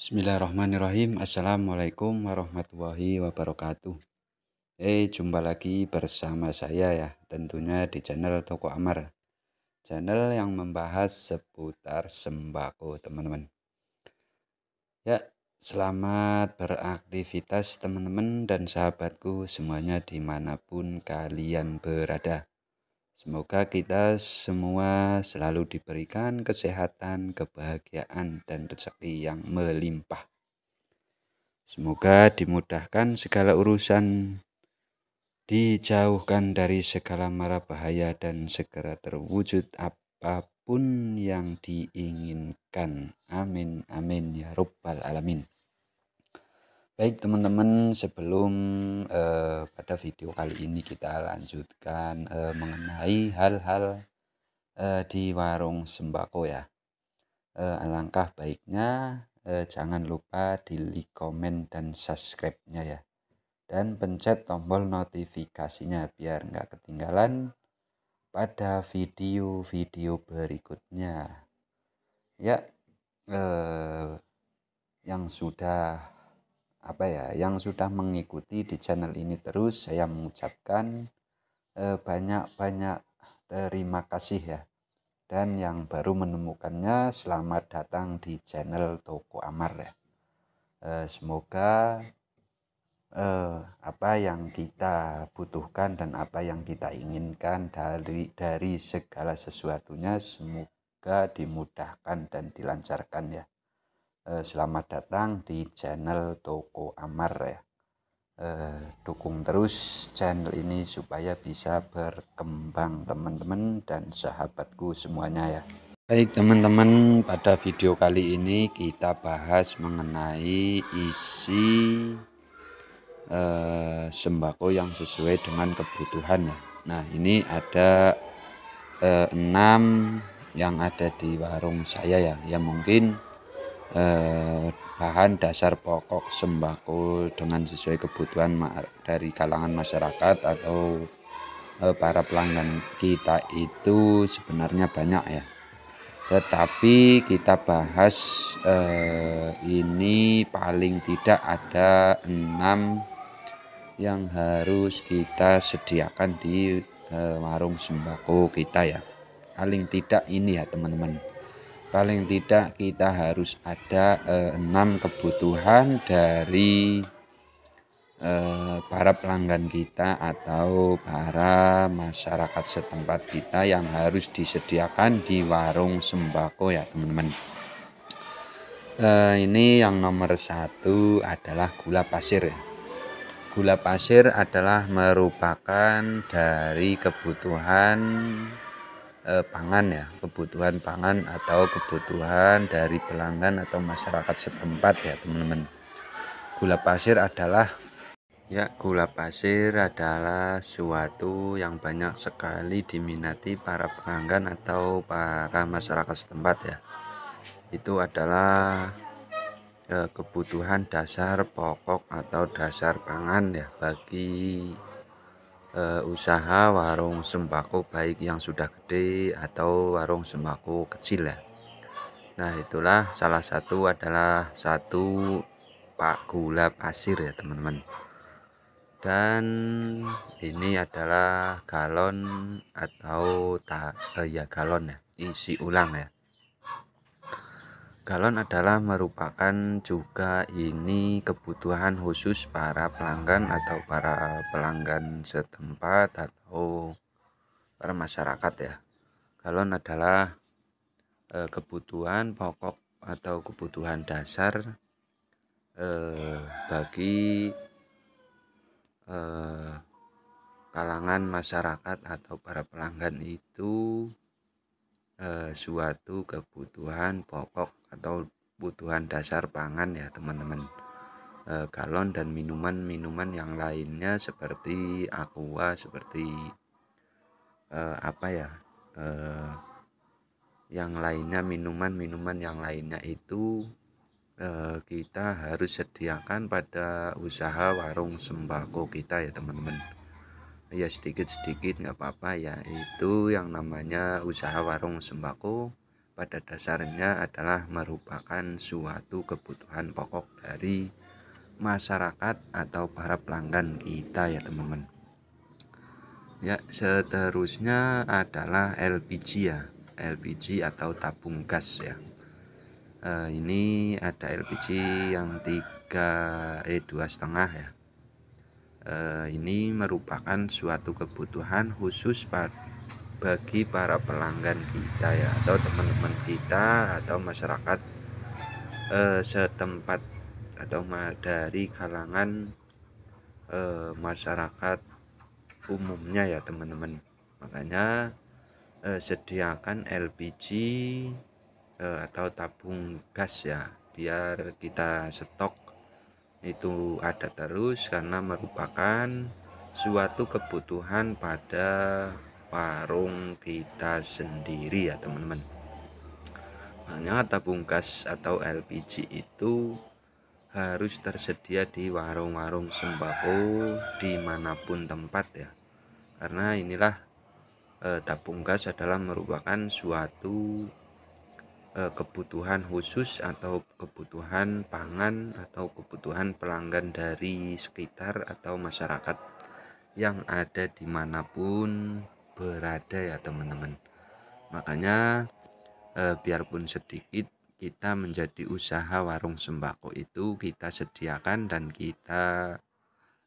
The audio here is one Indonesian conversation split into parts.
Bismillahirrahmanirrahim. Assalamualaikum warahmatullahi wabarakatuh. Jumpa lagi bersama saya ya, tentunya di channel Toko Amar. Channel yang membahas seputar sembako, teman-teman. Ya, selamat beraktivitas teman-teman dan sahabatku semuanya dimanapun kalian berada. Semoga kita semua selalu diberikan kesehatan, kebahagiaan, dan rezeki yang melimpah. Semoga dimudahkan segala urusan, dijauhkan dari segala mara bahaya, dan segera terwujud apapun yang diinginkan. Amin, amin, ya Rabbal Alamin. Baik teman-teman, sebelum pada video kali ini kita lanjutkan mengenai hal-hal di warung sembako ya. Alangkah baiknya jangan lupa di like, komen, dan subscribe-nya ya. Dan pencet tombol notifikasinya biar nggak ketinggalan pada video-video berikutnya. Ya, yang sudah mengikuti di channel ini terus, saya mengucapkan banyak-banyak terima kasih ya. Dan yang baru menemukannya, selamat datang di channel Toko Amar ya. Semoga apa yang kita butuhkan dan apa yang kita inginkan dari segala sesuatunya semoga dimudahkan dan dilancarkan ya. Selamat datang di channel Toko Amar ya. Dukung terus channel ini supaya bisa berkembang teman-teman dan sahabatku semuanya ya. Baik teman-teman, pada video kali ini kita bahas mengenai isi sembako yang sesuai dengan kebutuhan ya. Nah, ini ada 6 yang ada di warung saya ya, yang mungkin bahan dasar pokok sembako dengan sesuai kebutuhan dari kalangan masyarakat atau para pelanggan kita itu sebenarnya banyak ya. Tetapi kita bahas ini paling tidak ada 6 yang harus kita sediakan di warung sembako kita ya. Paling tidak ini ya teman-teman. Paling tidak kita harus ada 6 kebutuhan dari para pelanggan kita atau para masyarakat setempat kita yang harus disediakan di warung sembako ya teman-teman. Ini yang nomor 1 adalah gula pasir ya. Gula pasir adalah merupakan dari kebutuhan pangan ya, kebutuhan pangan atau kebutuhan dari pelanggan atau masyarakat setempat ya teman-teman. Gula pasir adalah suatu yang banyak sekali diminati para pelanggan atau para masyarakat setempat ya. Itu adalah kebutuhan dasar pokok atau dasar pangan ya bagi usaha warung sembako baik yang sudah gede atau warung sembako kecil ya. Nah, itulah salah satu adalah pak gula pasir ya teman-teman. Dan ini adalah galon atau galon ya, isi ulang ya. Galon adalah merupakan juga ini kebutuhan khusus para pelanggan atau para pelanggan setempat atau para masyarakat ya. Galon adalah kebutuhan pokok atau kebutuhan dasar bagi kalangan masyarakat atau para pelanggan itu suatu kebutuhan pokok atau kebutuhan dasar pangan ya teman-teman. Galon dan minuman-minuman yang lainnya seperti aqua, seperti yang lainnya, minuman-minuman yang lainnya itu kita harus sediakan pada usaha warung sembako kita ya teman-teman. Ya sedikit-sedikit nggak apa-apa ya, itu yang namanya usaha warung sembako pada dasarnya adalah merupakan suatu kebutuhan pokok dari masyarakat atau para pelanggan kita ya teman-teman. Ya, seterusnya adalah LPG ya, LPG atau tabung gas ya. Ini ada LPG yang 2,5 ya. Ini merupakan suatu kebutuhan khusus bagi para pelanggan kita ya, atau teman-teman kita atau masyarakat setempat atau dari kalangan masyarakat umumnya ya teman-teman. Makanya sediakan LPG atau tabung gas ya, biar kita stok itu ada terus, karena merupakan suatu kebutuhan pada warung kita sendiri ya teman-teman. Makanya tabung gas atau LPG itu harus tersedia di warung-warung sembako dimanapun tempat ya, karena inilah tabung gas adalah merupakan suatu kebutuhan khusus atau kebutuhan pangan atau kebutuhan pelanggan dari sekitar atau masyarakat yang ada dimanapun berada ya teman-teman. Makanya biarpun sedikit, kita menjadi usaha warung sembako itu kita sediakan dan kita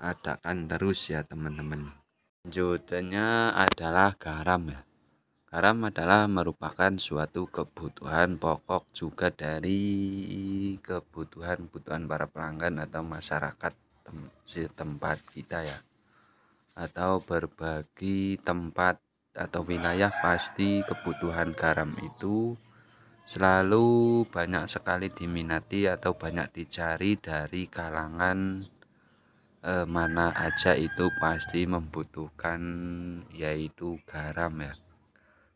adakan terus ya teman-teman. Selanjutnya adalah garam ya. Garam adalah merupakan suatu kebutuhan pokok juga dari kebutuhan para pelanggan atau masyarakat setempat kita ya, atau berbagi tempat atau wilayah. Pasti kebutuhan garam itu selalu banyak sekali diminati atau banyak dicari dari kalangan mana aja itu pasti membutuhkan yaitu garam ya.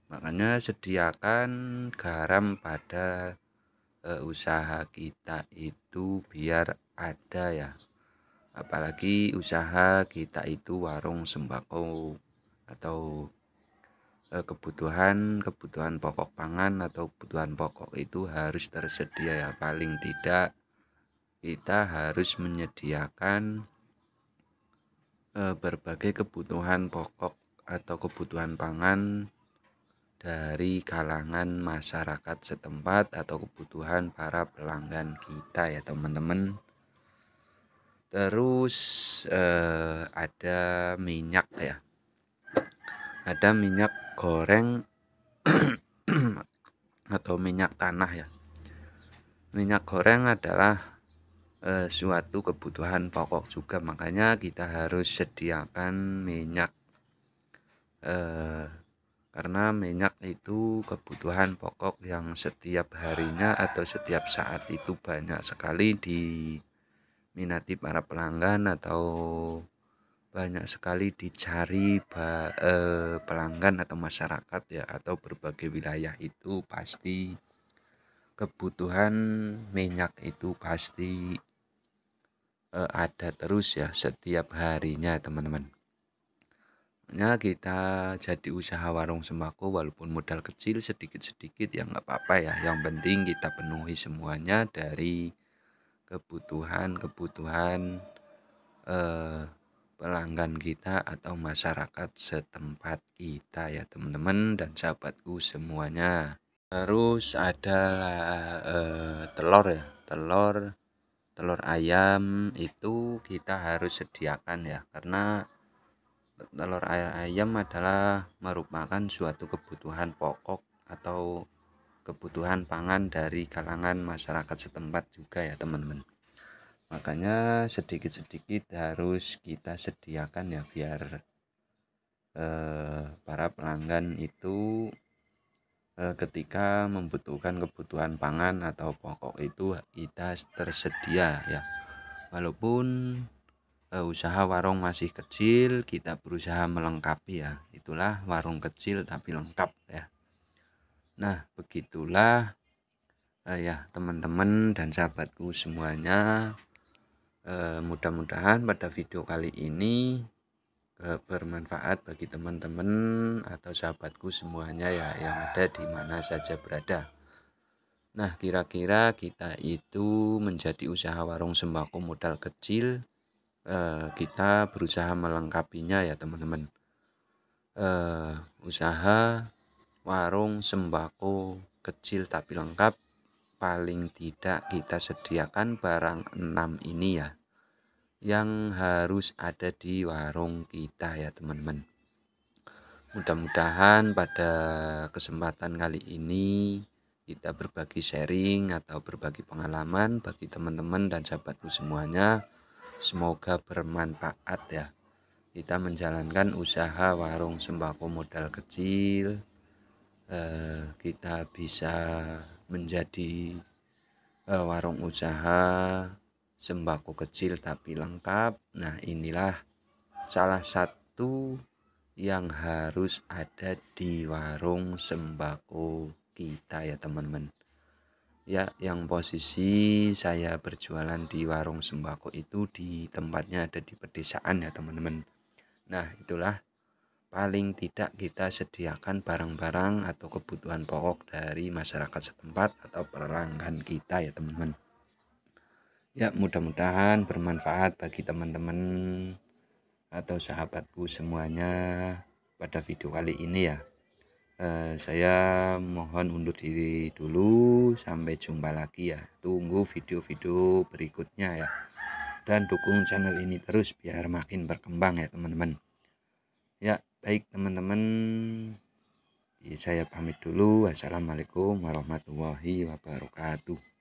Makanya sediakan garam pada usaha kita itu biar ada ya. Apalagi usaha kita itu warung sembako atau kebutuhan pokok pangan atau kebutuhan pokok itu harus tersedia ya. Paling tidak kita harus menyediakan berbagai kebutuhan pokok atau kebutuhan pangan dari kalangan masyarakat setempat atau kebutuhan para pelanggan kita ya teman-teman. Terus ada minyak ya, ada minyak goreng atau minyak tanah ya. Minyak goreng adalah suatu kebutuhan pokok juga, makanya kita harus sediakan minyak karena minyak itu kebutuhan pokok yang setiap harinya atau setiap saat itu banyak sekali diminati para pelanggan atau banyak sekali dicari pelanggan atau masyarakat ya, atau berbagai wilayah itu pasti kebutuhan minyak itu pasti ada terus ya setiap harinya teman-teman. Kita jadi usaha warung sembako walaupun modal kecil sedikit-sedikit ya nggak apa-apa ya, yang penting kita penuhi semuanya dari kebutuhan pelanggan kita atau masyarakat setempat kita ya teman-teman dan sahabatku semuanya. Terus ada telur ya, telur ayam itu kita harus sediakan ya, karena telur ayam adalah merupakan suatu kebutuhan pokok atau kebutuhan pangan dari kalangan masyarakat setempat juga ya teman-teman. Makanya sedikit-sedikit harus kita sediakan ya, biar para pelanggan itu ketika membutuhkan kebutuhan pangan atau pokok itu kita tersedia ya. Walaupun usaha warung masih kecil, kita berusaha melengkapi ya. Itulah warung kecil tapi lengkap ya. Nah, begitulah ya teman-teman dan sahabatku semuanya. Mudah-mudahan pada video kali ini bermanfaat bagi teman-teman atau sahabatku semuanya ya, yang ada di mana saja berada. Nah, kira-kira kita itu menjadi usaha warung sembako modal kecil, kita berusaha melengkapinya ya teman-teman. Usaha warung sembako kecil tapi lengkap, paling tidak kita sediakan barang 6 ini ya, yang harus ada di warung kita ya teman-teman. Mudah-mudahan pada kesempatan kali ini kita berbagi sharing atau berbagi pengalaman bagi teman-teman dan sahabatku semuanya. Semoga bermanfaat ya. Kita menjalankan usaha warung sembako modal kecil. Kita bisa menjadi warung usaha sembako kecil tapi lengkap. Nah, inilah salah satu yang harus ada di warung sembako kita ya teman-teman. Ya, yang posisi saya berjualan di warung sembako itu di tempatnya ada di pedesaan ya teman-teman. Nah, itulah paling tidak kita sediakan barang-barang atau kebutuhan pokok dari masyarakat setempat atau pelanggan kita ya teman-teman. Ya, mudah-mudahan bermanfaat bagi teman-teman atau sahabatku semuanya pada video kali ini ya. Saya mohon undur diri dulu, sampai jumpa lagi ya. Tunggu video-video berikutnya ya, dan dukung channel ini terus biar makin berkembang ya teman-teman. Ya baik teman-teman, saya pamit dulu. Wassalamualaikum warahmatullahi wabarakatuh.